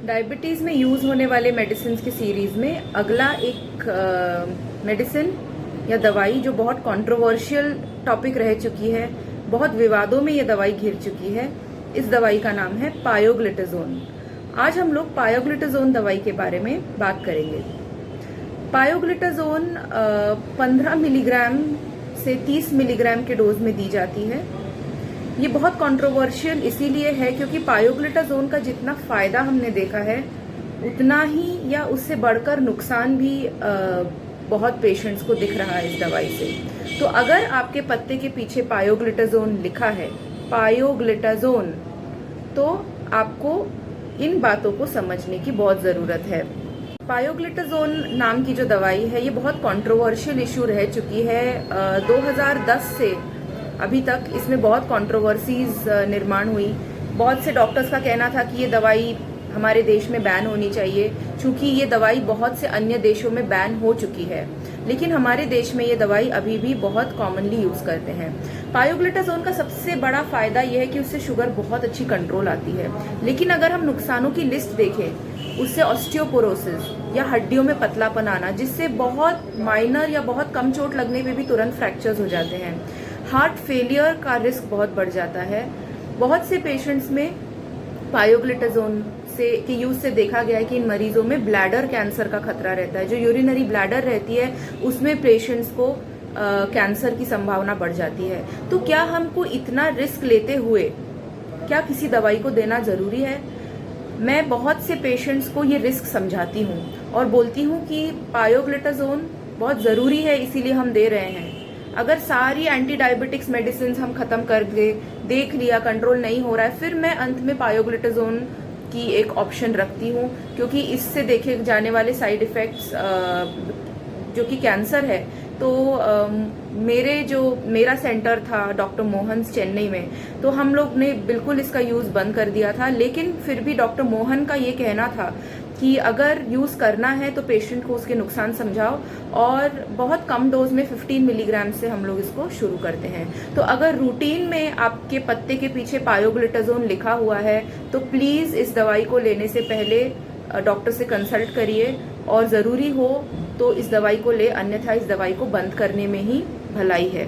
Diabetes में use होने वाले मेडिसिन की सीरीज़ में अगला एक मेडिसिन या दवाई जो बहुत कंट्रोवर्शियल टॉपिक रह चुकी है, बहुत विवादों में ये दवाई घिर चुकी है, इस दवाई का नाम है पायोग्लिटाजोन। आज हम लोग पायोग्लिटाजोन दवाई के बारे में बात करेंगे। पायोग्लिटाजोन 15 मिलीग्राम से 30 मिलीग्राम के डोज में दी जाती है। ये बहुत कंट्रोवर्शियल इसीलिए है क्योंकि पायोग्लिटाजोन का जितना फायदा हमने देखा है उतना ही या उससे बढ़कर नुकसान भी बहुत पेशेंट्स को दिख रहा है इस दवाई से। तो अगर आपके पत्ते के पीछे पायोग्लिटाजोन लिखा है, पायोग्लिटाजोन, तो आपको इन बातों को समझने की बहुत ज़रूरत है। पायोग्लिटाजोन नाम की जो दवाई है ये बहुत कंट्रोवर्शियल इशू रह चुकी है। 2010 से अभी तक इसमें बहुत कंट्रोवर्सीज निर्माण हुई। बहुत से डॉक्टर्स का कहना था कि ये दवाई हमारे देश में बैन होनी चाहिए क्योंकि ये दवाई बहुत से अन्य देशों में बैन हो चुकी है, लेकिन हमारे देश में ये दवाई अभी भी बहुत कॉमनली यूज करते हैं। पायोग्लिटाजोन का सबसे बड़ा फायदा यह है कि उससे शुगर बहुत अच्छी कंट्रोल आती है, लेकिन अगर हम नुकसानों की लिस्ट देखें, उससे ऑस्टियोपोरोसिस या हड्डियों में पतलापन आना, जिससे बहुत माइनर या बहुत कम चोट लगने पे भी तुरंत फ्रैक्चर्स हो जाते हैं, हार्ट फेलियर का रिस्क बहुत बढ़ जाता है। बहुत से पेशेंट्स में पायोग्लिटाजोन के यूज से देखा गया है कि इन मरीजों में ब्लैडर कैंसर का खतरा रहता है। जो यूरिनरी ब्लैडर रहती है उसमें पेशेंट्स को कैंसर की संभावना बढ़ जाती है। तो क्या हमको इतना रिस्क लेते हुए क्या किसी दवाई को देना जरूरी है? मैं बहुत से पेशेंट्स को ये रिस्क समझाती हूँ और बोलती हूँ कि पायोग्लिटाजोन बहुत ज़रूरी है, इसीलिए हम दे रहे हैं। अगर सारी एंटी डायबिटिक्स मेडिसिन हम खत्म कर दे, देख लिया कंट्रोल नहीं हो रहा है, फिर मैं अंत में पायोग्लिटाजोन की एक ऑप्शन रखती हूँ, क्योंकि इससे देखे जाने वाले साइड इफ़ेक्ट्स जो कि कैंसर है। तो मेरा सेंटर था डॉक्टर मोहन चेन्नई में, तो हम लोग ने बिल्कुल इसका यूज़ बंद कर दिया था, लेकिन फिर भी डॉक्टर मोहन का ये कहना था कि अगर यूज़ करना है तो पेशेंट को उसके नुकसान समझाओ, और बहुत कम डोज में 15 मिलीग्राम से हम लोग इसको शुरू करते हैं। तो अगर रूटीन में आपके पत्ते के पीछे पायोग्लिटाजोन लिखा हुआ है तो प्लीज़ इस दवाई को लेने से पहले डॉक्टर से कंसल्ट करिए, और ज़रूरी हो तो इस दवाई को ले, अन्यथा इस दवाई को बंद करने में ही भलाई है।